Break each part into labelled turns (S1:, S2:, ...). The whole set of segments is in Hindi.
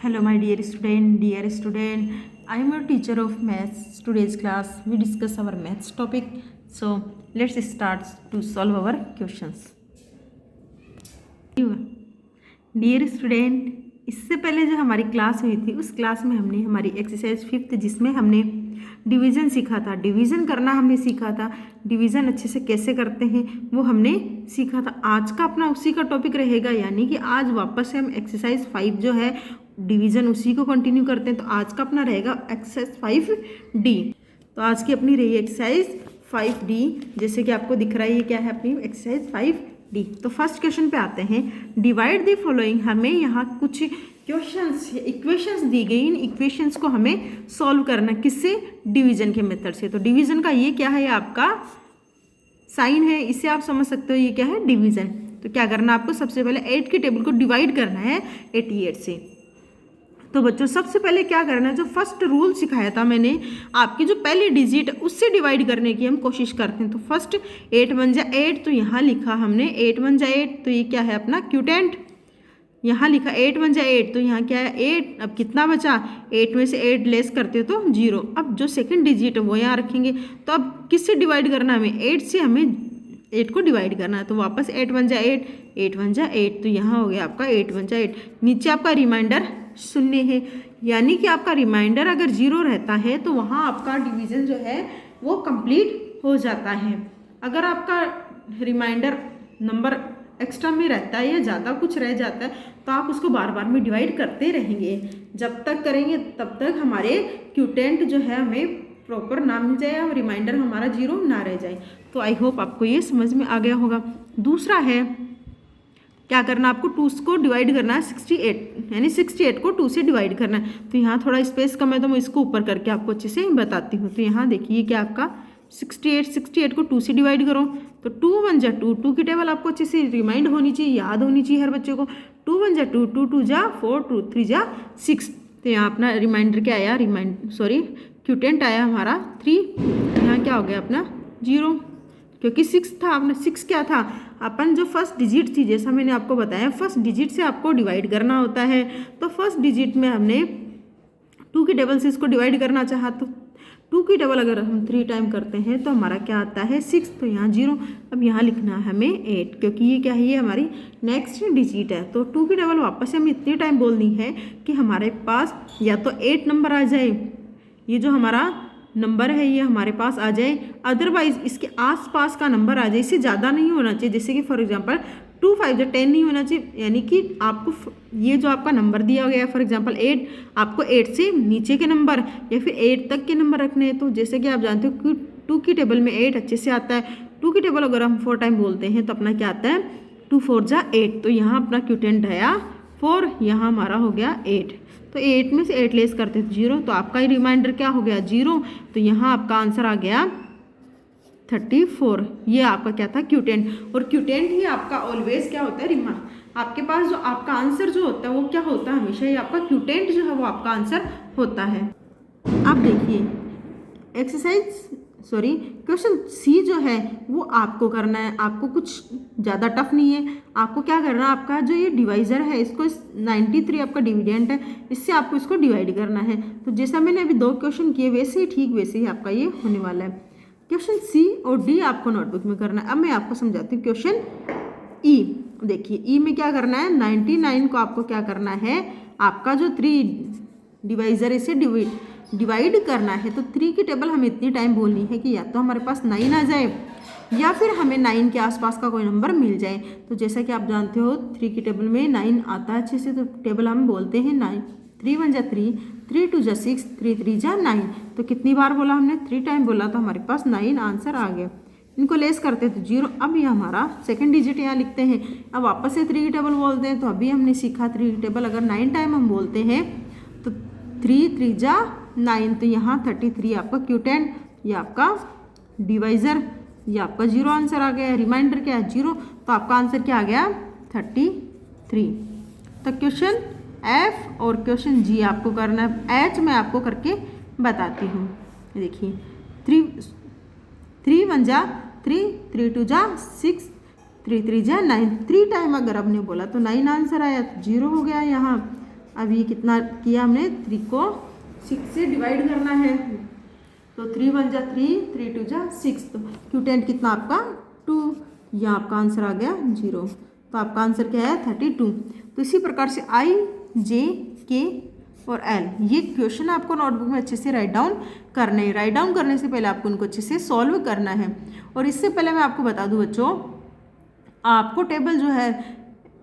S1: Hello, my dear student. I am your teacher of maths. Today's class we discuss our maths topic. So let's start to solve our questions. Dear student, इससे पहले जो हमारी क्लास हुई थी उस क्लास में हमने हमारी एक्सरसाइज 5th जिसमें हमने डिवीज़न सीखा था, डिवीज़न करना हमने सीखा था, डिवीज़न अच्छे से कैसे करते हैं वो हमने सीखा था। आज का अपना उसी का टॉपिक रहेगा, यानी कि आज वापस से हम एक्सरसाइज 5 जो है डिवीज़न उसी को कंटिन्यू करते हैं। तो आज का अपना रहेगा एक्सरसाइज 5D। तो आज की अपनी रही एक्सरसाइज 5D, जैसे कि आपको दिख रहा है ये क्या है अपनी एक्सरसाइज 5D। तो फर्स्ट क्वेश्चन पे आते हैं। डिवाइड द फॉलोइंग, हमें यहाँ कुछ क्वेश्चंस इक्वेशंस दी गई, इन इक्वेशंस को हमें सॉल्व करना किससे, डिवीजन के मेथड से। तो डिवीजन का ये क्या है, आपका साइन है, इससे आप समझ सकते हो ये क्या है, डिवीजन। तो क्या करना आपको, सबसे पहले 8 की टेबल को डिवाइड करना है 88 से। तो बच्चों सबसे पहले क्या करना है, जो फर्स्ट रूल सिखाया था मैंने, आपकी जो पहली डिजिट उससे डिवाइड करने की हम कोशिश करते हैं। तो फर्स्ट 8 1 जा 8, तो यहाँ लिखा हमने 8 1 जा 8, तो ये क्या है अपना क्यूटेंट। यहाँ लिखा 8 1 जा 8, तो यहाँ क्या है 8। अब कितना बचा, 8 में से 8 लेस करते हो तो 0। अब जो सेकंड डिजिट है वो यहाँ रखेंगे। तो अब किससे डिवाइड करना है हमें, 8 से हमें 8 को डिवाइड करना है। तो वापस 8 1 जा 8, 8 1 जा 8, तो यहाँ हो गया आपका 8 1 जा 8। नीचे आपका रिमाइंडर 0 है, यानी कि आपका रिमाइंडर अगर 0 रहता है तो वहाँ आपका डिवीज़न जो है वो कंप्लीट हो जाता है। अगर आपका रिमाइंडर नंबर एक्स्ट्रा में रहता है या ज़्यादा कुछ रह जाता है तो आप उसको बार बार में डिवाइड करते रहेंगे। जब तक करेंगे तब तक हमारे क्यूटेंट जो है हमें प्रॉपर ना मिल जाए और रिमाइंडर हमारा 0 ना रह जाए। तो आई होप आपको ये समझ में आ गया होगा। दूसरा है क्या करना, आपको 2 को डिवाइड करना है 68, यानी 68 को 2 से डिवाइड करना है। तो यहाँ थोड़ा स्पेस कम है तो मैं इसको ऊपर करके आपको अच्छे से बताती हूँ। तो यहाँ देखिए क्या आपका 68 को 2 से डिवाइड करो तो 2 1 जा 2, 2 की टेबल आपको अच्छे से रिमाइंड होनी चाहिए, याद होनी चाहिए हर बच्चे को। 2 1 जा 2, 2 2 जा 4, 2 3 जा 6। तो यहाँ अपना रिमाइंडर क्या आया, क्यूटेंट आया हमारा 3। यहाँ क्या हो गया अपना 0, क्योंकि 6 था, आपने 6 क्या था, अपन जो फर्स्ट डिजिट थी, जैसा मैंने आपको बताया फर्स्ट डिजिट से आपको डिवाइड करना होता है। तो फर्स्ट डिजिट में हमने 2 की टेबल से इसको डिवाइड करना चाहा, तो 2 की टेबल अगर हम 3 टाइम करते हैं तो हमारा क्या आता है 6, तो यहाँ 0। अब यहाँ लिखना है हमें 8, क्योंकि ये क्या है, ये हमारी नेक्स्ट डिजिट है। तो 2 की टेबल वापस से हमें इतनी टाइम बोलनी है कि हमारे पास या तो 8 नंबर आ जाए, ये जो हमारा नंबर है ये हमारे पास आ जाए, अदरवाइज इसके आसपास का नंबर आ जाए। इससे ज़्यादा नहीं होना चाहिए, जैसे कि फॉर एग्जांपल 2 5 जा 10 नहीं होना चाहिए, यानी कि आपको ये जो आपका नंबर दिया गया है फॉर एग्जांपल 8, आपको 8 से नीचे के नंबर या फिर 8 तक के नंबर रखने हैं। तो जैसे कि आप जानते हो कि 2 की टेबल में 8 अच्छे से आता है। 2 की टेबल अगर हम 4 टाइम बोलते हैं तो अपना क्या आता है 2 4 जा 8, तो यहाँ अपना क्यूटेंट आया 4, यहाँ हमारा हो गया 8। तो 8 में से 8 लेस करते तो 0, तो आपका ही रिमाइंडर क्या हो गया 0। तो यहाँ आपका आंसर आ गया 34। ये आपका क्या था क्यूटेंट, और क्यूटेंट ही आपका ऑलवेज क्या होता है, आपके पास जो आपका आंसर जो होता है वो क्या होता है, हमेशा ही आपका क्यूटेंट जो है वो आपका आंसर होता है। अब देखिए क्वेश्चन सी जो है वो आपको करना है, आपको कुछ ज़्यादा टफ नहीं है। आपको क्या करना है, आपका जो ये डिवाइज़र है इसको 93 आपका डिविडेंट है, इससे आपको इसको डिवाइड करना है। तो जैसा मैंने अभी 2 क्वेश्चन किए वैसे ही ठीक वैसे ही आपका ये होने वाला है। क्वेश्चन सी और डी आपको नोटबुक में करना है। अब मैं आपको समझाती हूँ क्वेश्चन ई। देखिए ई में क्या करना है, 99 को आपको क्या करना है, आपका जो 3 डिवाइज़र इसे डिवाइड करना है। तो 3 की टेबल हमें इतनी टाइम बोलनी है कि या तो हमारे पास 9 आ जाए या फिर हमें 9 के आसपास का कोई नंबर मिल जाए। तो जैसा कि आप जानते हो 3 की टेबल में 9 आता है अच्छे से, तो टेबल हम बोलते हैं 9। 3 1 जा 3, 3 2 जा 6, 3 3 जा 9। तो कितनी बार बोला हमने, 3 टाइम बोला, तो हमारे पास 9 आंसर आ गया। इनको लेस करते हैं तो 0। अब ये हमारा सेकंड डिजिट यहाँ लिखते हैं। अब वापस से 3 की टेबल बोलते हैं। तो अभी हमने सीखा 3 की टेबल अगर 9 टाइम हम बोलते हैं तो 3 3 जा 9, तो यहाँ 33 आपका क्यूटेंट, ये आपका डिवाइज़र, ये आपका 0 आंसर आ गया। रिमाइंडर क्या है 0, तो आपका आंसर क्या आ गया 33। तो क्वेश्चन एफ और क्वेश्चन जी आपको करना है। एच मैं आपको करके बताती हूँ। देखिए 3 1 जा 3, 3 2 जा 6, 3 3 जा 9। 3 टाइम अगर आपने बोला तो 9 आंसर आया, तो 0 हो गया यहाँ। अब ये कितना किया हमने, 3 को 6 से डिवाइड करना है, तो 3 1 जा 3, 3 2 जा 6, तो क्यूटेंट कितना आपका 2, यह आपका आंसर आ गया 0, तो आपका आंसर क्या है 32। तो इसी प्रकार से I, J, K और L, ये क्वेश्चन आपको नोटबुक में अच्छे से राइट डाउन करने हैं। राइट डाउन करने से पहले आपको उनको अच्छे से सॉल्व करना है। और इससे पहले मैं आपको बता दूं बच्चों, आपको टेबल जो है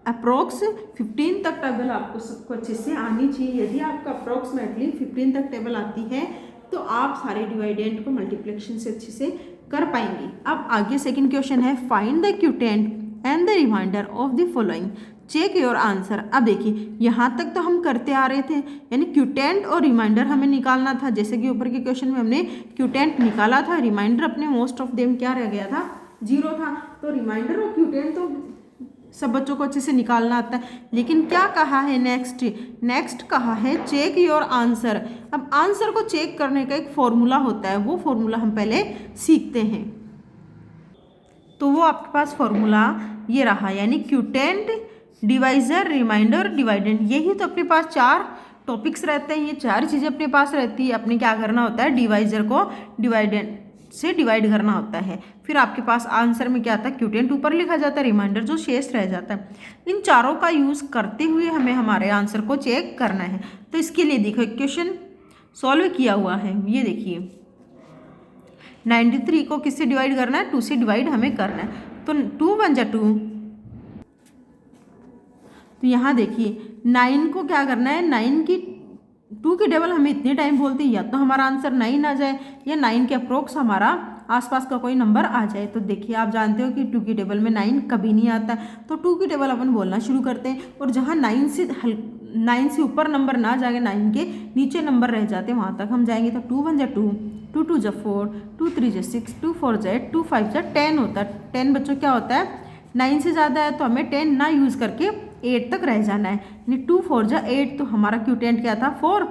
S1: अप्रोक्स 15 तक टेबल आपको सबको अच्छे से आनी चाहिए। यदि आपका अप्रोक्सीमेटली 15 तक टेबल आती है तो आप सारे डिवाइडेंट को मल्टीप्लिकेशन से अच्छे से कर पाएंगे। अब आगे सेकंड क्वेश्चन है, find the quotient and the remainder of the following, check your answer. अब देखिए यहाँ तक तो हम करते आ रहे थे, यानी क्यूटेंट और रिमाइंडर हमें निकालना था। जैसे कि ऊपर के क्वेश्चन में हमने क्यूटेंट निकाला था, रिमाइंडर अपने मोस्ट ऑफ देम क्या रह गया था, 0 था। तो रिमाइंडर और क्यूटेंट तो सब बच्चों को अच्छे से निकालना आता है। लेकिन क्या कहा है नेक्स्ट कहा है चेक योर आंसर। अब आंसर को चेक करने का एक फॉर्मूला होता है, वो फॉर्मूला हम पहले सीखते हैं। तो वो आपके पास फॉर्मूला ये रहा, यानी क्यूटेंट, डिवाइजर, रिमाइंडर, डिवाइडेंट, यही तो अपने पास 4 टॉपिक्स रहते हैं। ये 4 चीज़ें अपने पास रहती है। अपने क्या करना होता है, डिवाइजर को डिवाइडेंट से डिवाइड करना होता है। फिर आपके पास आंसर में क्या आता है, क्यूटेंट ऊपर लिखा जाता है, रिमाइंडर जो शेष रह जाता है। इन चारों का यूज़ करते हुए हमें हमारे आंसर को चेक करना है। तो इसके लिए देखो क्वेश्चन सॉल्व किया हुआ है, ये देखिए 93 को किससे डिवाइड करना है, 2 से डिवाइड हमें करना है। तो 2 1 जा 2, तो यहाँ देखिए 9 को क्या करना है, 9 की 2 की डबल हमें इतने टाइम बोलते हैं, या तो हमारा आंसर 9 आ जाए या 9 के अप्रोक्स हमारा आसपास का कोई नंबर आ जाए। तो देखिए आप जानते हो कि 2 की टेबल में 9 कभी नहीं आता, तो 2 की टेबल अपन बोलना शुरू करते हैं। और जहाँ 9 से ऊपर नंबर ना जाए, 9 के नीचे नंबर रह जाते हैं, वहाँ तक हम जाएंगे। तो 2 1 जा 2, 2 2 जा 4, 2 3 जा 6, 2 4 जा 8, 2 5 जा 10 होता है। 10 बच्चों क्या होता है, 9 से ज़्यादा है तो हमें 10 ना यूज़ करके 8 तक रह जाना है, यानी 2 4 जा 8। तो हमारा क्यूटेंट क्या था 4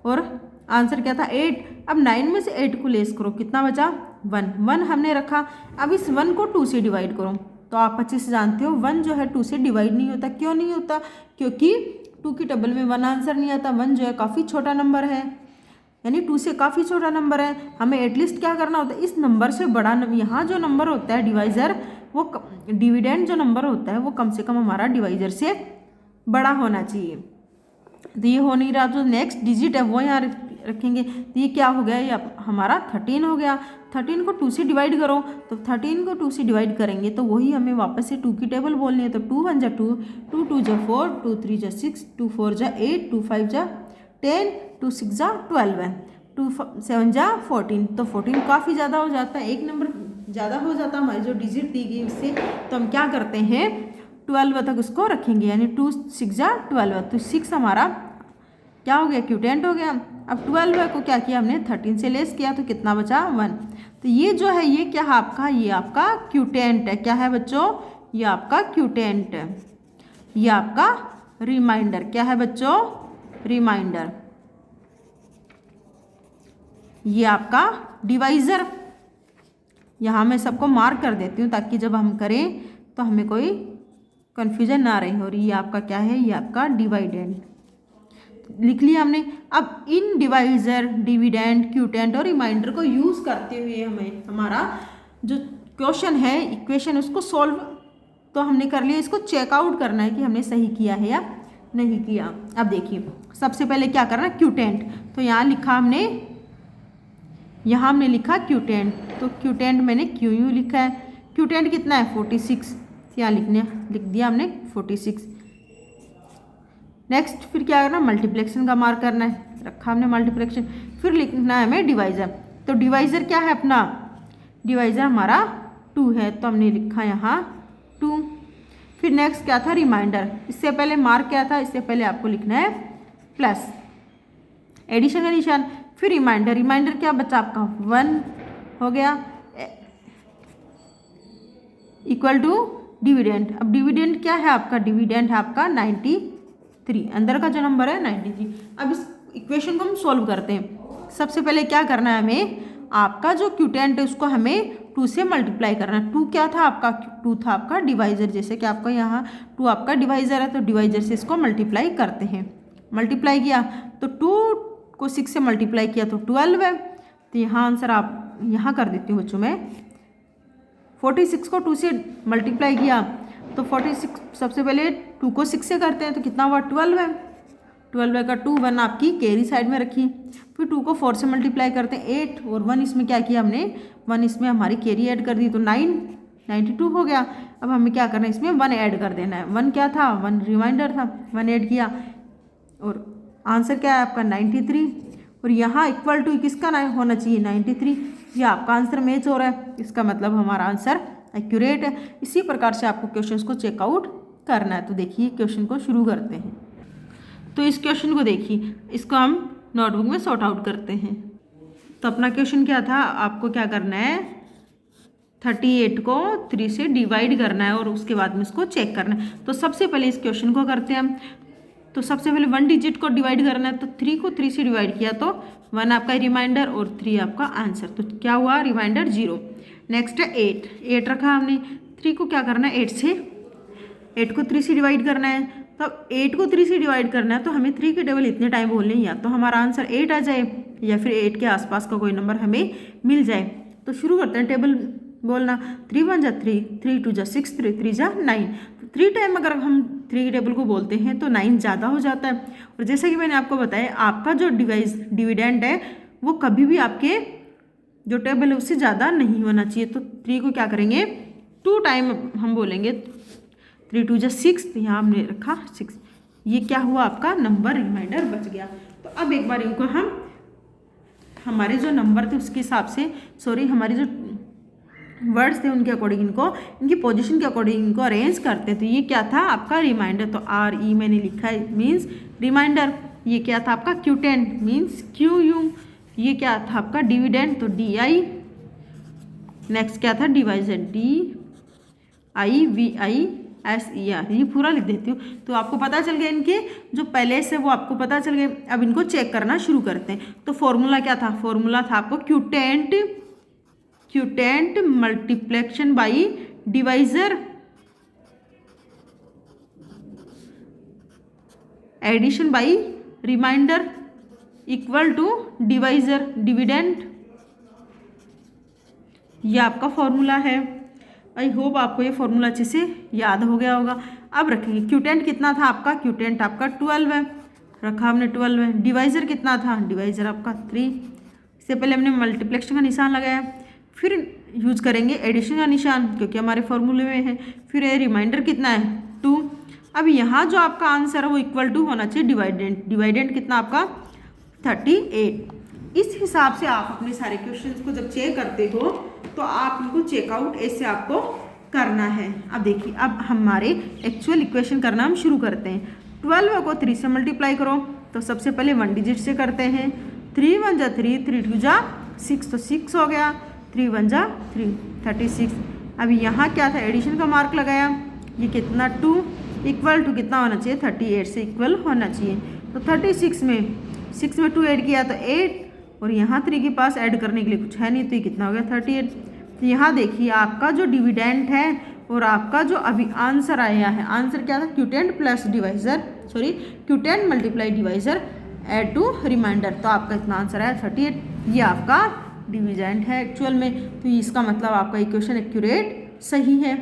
S1: और आंसर क्या था 8। अब 9 में से 8 को लेस करो, कितना बचा 1, 1 हमने रखा। अब इस 1 को 2 से डिवाइड करो, तो आप अच्छे से जानते हो 1 जो है 2 से डिवाइड नहीं होता। क्यों नहीं होता, क्योंकि 2 की टेबल में 1 आंसर नहीं आता। 1 जो है काफ़ी छोटा नंबर है, यानी 2 से काफ़ी छोटा नंबर है। हमें एटलीस्ट क्या करना होता है, इस नंबर से बड़ा यहाँ जो नंबर होता है डिवाइज़र, वो डिविडेंड जो नंबर होता है वो कम से कम हमारा डिवाइज़र से बड़ा होना चाहिए। तो ये हो नहीं रहा, तो नेक्स्ट डिजिट है वो यहाँ रखेंगे। तो ये क्या हो गया, ये हमारा 13 हो गया। 13 को 2 से डिवाइड करो, तो 13 को 2 से डिवाइड करेंगे तो वही हमें वापस से 2 की टेबल बोलनी है। तो 2 1 जा 2, 2 2 जा 4, 2 3 जा 6, 2 4 जा 8, 2 5 जा 10, 2 6 जा 12, 2 7 जा 14। तो 14 काफ़ी ज़्यादा हो जाता है, एक नंबर ज़्यादा हो जाता है हमारी जो डिजिट दी गई उससे। तो हम क्या करते हैं 12 तक उसको रखेंगे, यानी 2 6 जा 12। तो 6 हमारा क्या हो गया, क्यूटेंट हो गया। अब 12 को क्या किया हमने 13 से लेस किया, तो कितना बचा 1। तो ये जो है ये क्या है आपका, ये आपका क्यूटेंट है। क्या है बच्चों, ये आपका क्यूटेंट है। ये आपका रिमाइंडर, क्या है बच्चों, रिमाइंडर। ये आपका डिवाइज़र। यहाँ मैं सबको मार्क कर देती हूँ ताकि जब हम करें तो हमें कोई कन्फ्यूजन ना रहे। और ये आपका क्या है, ये आपका डिवाइडेंड लिख लिया हमने। अब इन डिवाइज़र, डिविडेंड, क्यूटेंट और रिमाइंडर को यूज़ करते हुए हमें हमारा जो क्वेश्चन है, इक्वेशन, उसको सॉल्व तो हमने कर लिया। इसको चेकआउट करना है कि हमने सही किया है या नहीं किया। अब देखिए सबसे पहले क्या करना है, क्यूटेंट। तो यहाँ लिखा हमने, यहाँ हमने लिखा क्यूटेंट, तो क्यूटेंट मैंने क्यू यू लिखा है। क्यूटेंट कितना है 46, यहाँ लिख दिया हमने 46। नेक्स्ट फिर क्या करना, मल्टीप्लेक्शन का मार्क करना है, रखा हमने मल्टीप्लेक्शन। फिर लिखना है हमें डिवाइज़र। तो डिवाइज़र क्या है अपना, डिवाइज़र हमारा 2 है, तो हमने लिखा यहाँ 2। फिर नेक्स्ट क्या था, रिमाइंडर। इससे पहले मार्क क्या था, इससे पहले आपको लिखना है प्लस, एडिशन का निशान। फिर रिमाइंडर, रिमाइंडर क्या बचा आपका 1 हो गया, इक्वल टू डिविडेंड। अब डिविडेंड क्या है आपका, डिविडेंड है आपका 93, अंदर का जो नंबर है 93। अब इस इक्वेशन को हम सॉल्व करते हैं। सबसे पहले क्या करना है हमें, आपका जो क्यूटेंट है उसको हमें 2 से मल्टीप्लाई करना है। 2 क्या था आपका, 2 था आपका डिवाइज़र। जैसे कि आपका यहाँ 2 आपका डिवाइज़र है, तो डिवाइज़र से इसको मल्टीप्लाई करते हैं। मल्टीप्लाई किया तो 2 को 6 से मल्टीप्लाई किया तो 12 है। तो यहाँ आंसर आप यहाँ कर देती हूँ बच्चों मैं। 46 को 2 से मल्टीप्लाई किया तो 46 सबसे पहले 2 को 6 से करते हैं तो कितना हुआ 12 है। 12 का 2 1 आपकी कैरी साइड में रखी। फिर 2 को 4 से मल्टीप्लाई करते हैं 8 और 1 इसमें क्या किया हमने 1 इसमें हमारी कैरी ऐड कर दी तो 92 हो गया। अब हमें क्या करना है इसमें 1 ऐड कर देना है। 1 क्या था 1 रिमाइंडर था 1 ऐड किया और आंसर क्या है आपका 93। और यहाँ इक्वल टू किसका होना चाहिए 93। ये आपका आंसर मैच हो रहा है, इसका मतलब हमारा आंसर एक्यूरेट है। इसी प्रकार से आपको क्वेश्चंस को चेकआउट करना है। तो देखिए क्वेश्चन को शुरू करते हैं। तो इस क्वेश्चन को देखिए, इसको हम नोटबुक में सॉर्ट आउट करते हैं। तो अपना क्वेश्चन क्या था, आपको क्या करना है 38 को 3 से डिवाइड करना है और उसके बाद में इसको चेक करना है। तो सबसे पहले इस क्वेश्चन को करते हैं हम। तो सबसे पहले 1 डिजिट को डिवाइड करना है तो 3 को 3 से डिवाइड किया तो 1 आपका रिमाइंडर और 3 आपका आंसर। तो क्या हुआ रिमाइंडर 0। नेक्स्ट है 8 रखा हमने। 3 को क्या करना है 8 को 3 से डिवाइड करना है। तो 8 को 3 से डिवाइड करना है तो हमें 3 के टेबल इतने टाइम बोलने हैं, या तो हमारा आंसर 8 आ जाए या फिर 8 के आसपास का कोई नंबर हमें मिल जाए। तो शुरू करते हैं टेबल बोलना। 3 1 जा 3, 3 2 जा 6, 3 3 जा 9। 3 टाइम अगर हम 3 के टेबल को बोलते हैं तो 9 ज़्यादा हो जाता है। और जैसा कि मैंने आपको बताया आपका जो डिविडेंड है वो कभी भी आपके जो टेबल है उससे ज़्यादा नहीं होना चाहिए। तो 3 को क्या करेंगे 2 टाइम हम बोलेंगे। 3 2 जा 6, तो यहाँ हमने रखा 6। ये क्या हुआ आपका नंबर रिमाइंडर बच गया। तो अब एक बार इनको हम हमारे जो नंबर थे उसके हिसाब से हमारे जो वर्ड्स थे उनके अकॉर्डिंग इनकी पोजीशन के अकॉर्डिंग इनको अरेंज करते हैं। तो ये क्या था आपका रिमाइंडर, तो RE मैंने लिखा है मीन्स रिमाइंडर। ये क्या था आपका क्यूटेंट मीन्स QU। ये क्या था आपका डिविडेंड तो DI। नेक्स्ट क्या था डिवाइजर DIVISER। ये पूरा लिख देती हूँ तो आपको पता चल गया इनके जो पहले से वो आपको पता चल गए। अब इनको चेक करना शुरू करते हैं। तो फॉर्मूला क्या था, फॉर्मूला था आपको quotient multiplication by divisor addition by remainder equal to divisor dividend. ये आपका फॉर्मूला है। आई होप आपको ये फॉर्मूला अच्छे से याद हो गया होगा। अब रखेंगे क्यूटेंट कितना था आपका, क्यूटेंट आपका 12 है, रखा हमने 12 है। डिवाइजर कितना था, डिवाइजर आपका 3। इससे पहले हमने मल्टीप्लेक्शन का निशान लगाया, फिर यूज करेंगे एडिशन का निशान क्योंकि हमारे फॉर्मूले में है। फिर ये रिमाइंडर कितना है 2। अब यहाँ जो आपका आंसर है वो इक्वल टू होना चाहिए डिवाइडेंड कितना आपका 38। इस हिसाब से आप अपने सारे क्वेश्चंस को जब चेक करते हो तो आप इनको चेकआउट ऐसे आपको करना है। अब देखिए अब हमारे एक्चुअल इक्वेशन करना हम शुरू करते हैं। 12 को 3 से मल्टीप्लाई करो तो सबसे पहले 1 डिजिट से करते हैं। 3 1 जा 3, 3 2 जा 6, तो 6 हो गया। 3 1 जा 3, 36। अभी यहाँ क्या था एडिशन का मार्क लगाया, ये कितना 2 इक्वल टू कितना होना चाहिए 38 से इक्वल होना चाहिए। तो 36 में 6 में 2 ऐड किया तो 8 और यहाँ 3 के पास ऐड करने के लिए कुछ है नहीं तो ये कितना हो गया 38। तो यहाँ देखिए आपका जो डिविडेंड है और आपका जो अभी आंसर आया है, आंसर क्या था quotient plus divisor quotient multiply divisor add to remainder. तो आपका इतना आंसर आया 38। ये आपका डिविडेंड है एक्चुअल में। तो इसका मतलब आपका इक्वेशन एक्यूरेट सही है।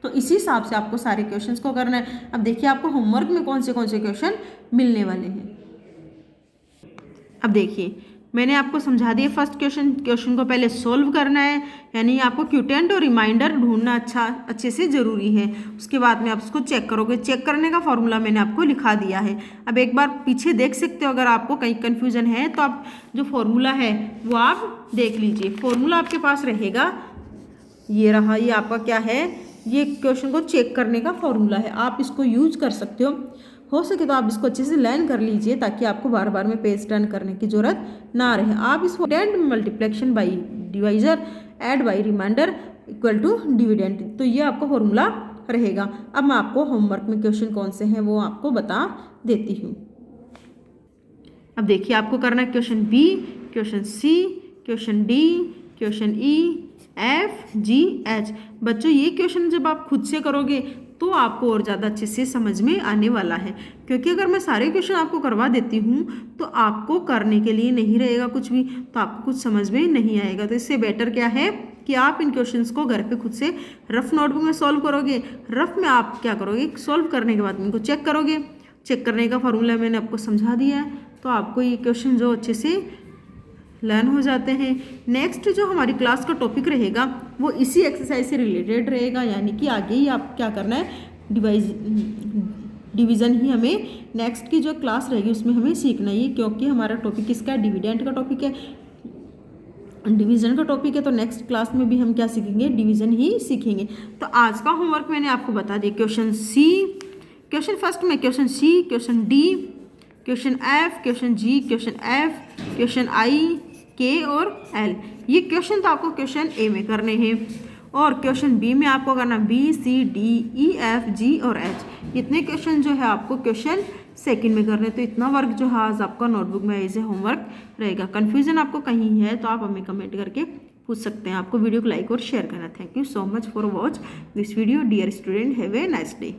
S1: तो इसी हिसाब से आपको सारे क्वेश्चंस को करना है। अब देखिए आपको होमवर्क में कौन से क्वेश्चन मिलने वाले हैं। अब देखिए मैंने आपको समझा दिया फर्स्ट क्वेश्चन को पहले सोल्व करना है, यानी आपको क्यूटेंट और रिमाइंडर ढूंढना अच्छे से ज़रूरी है। उसके बाद में आप उसको चेक करोगे। चेक करने का फॉर्मूला मैंने आपको लिखा दिया है। अब एक बार पीछे देख सकते हो, अगर आपको कहीं कन्फ्यूजन है तो आप जो फॉर्मूला है वो आप देख लीजिए। फॉर्मूला आपके पास रहेगा, ये रहा, ये आपका क्या है, ये क्वेश्चन को चेक करने का फॉर्मूला है। आप इसको यूज कर सकते हो सके तो आप इसको अच्छे से लर्न कर लीजिए ताकि आपको बार बार में पेज टर्न करने की जरूरत ना रहे। आप इसको dividend multiplication by divisor add by remainder equal to dividend, तो ये आपका फॉर्मूला रहेगा। अब मैं आपको होमवर्क में क्वेश्चन कौन से हैं वो आपको बता देती हूँ। अब देखिए आपको करना है question B, question C, question D, question ई, F, G, H। बच्चों ये क्वेश्चन जब आप खुद से करोगे तो आपको और ज़्यादा अच्छे से समझ में आने वाला है। क्योंकि अगर मैं सारे क्वेश्चन आपको करवा देती हूँ तो आपको करने के लिए नहीं रहेगा कुछ भी, तो आपको कुछ समझ में नहीं आएगा। तो इससे बेटर क्या है कि आप इन क्वेश्चंस को घर पे खुद से रफ नोटबुक में सॉल्व करोगे। रफ में आप क्या करोगे, सॉल्व करने के बाद इनको चेक करोगे। चेक करने का फॉर्मूला मैंने आपको समझा दिया है, तो आपको ये क्वेश्चन जो अच्छे से लर्न हो जाते हैं। नेक्स्ट जो हमारी क्लास का टॉपिक रहेगा वो इसी एक्सरसाइज से रिलेटेड रहेगा, यानी कि आगे ही आप क्या करना है, डिवीज़न ही हमें नेक्स्ट की जो क्लास रहेगी उसमें हमें सीखना ही, क्योंकि हमारा टॉपिक किसका है, डिविडेंड का टॉपिक है, डिवीज़न का टॉपिक है। तो नेक्स्ट क्लास में भी हम क्या सीखेंगे, डिवीज़न ही सीखेंगे। तो आज का होमवर्क मैंने आपको बता दिया, क्वेश्चन सी, क्वेश्चन फर्स्ट में question C, question D, question F, question G, question F, question I, K और एल। ये क्वेश्चन तो आपको क्वेश्चन ए में करने हैं, और क्वेश्चन बी में आपको करना बी, सी, डी, ई, एफ, जी और एच। इतने क्वेश्चन जो है आपको क्वेश्चन सेकंड में करने। तो इतना वर्क जो है आज आपका नोटबुक में एज ए होमवर्क रहेगा। कन्फ्यूजन आपको कहीं है तो आप हमें कमेंट करके पूछ सकते हैं। आपको वीडियो को लाइक और शेयर करना। Thank you so much for watch this video dear student, have a nice day.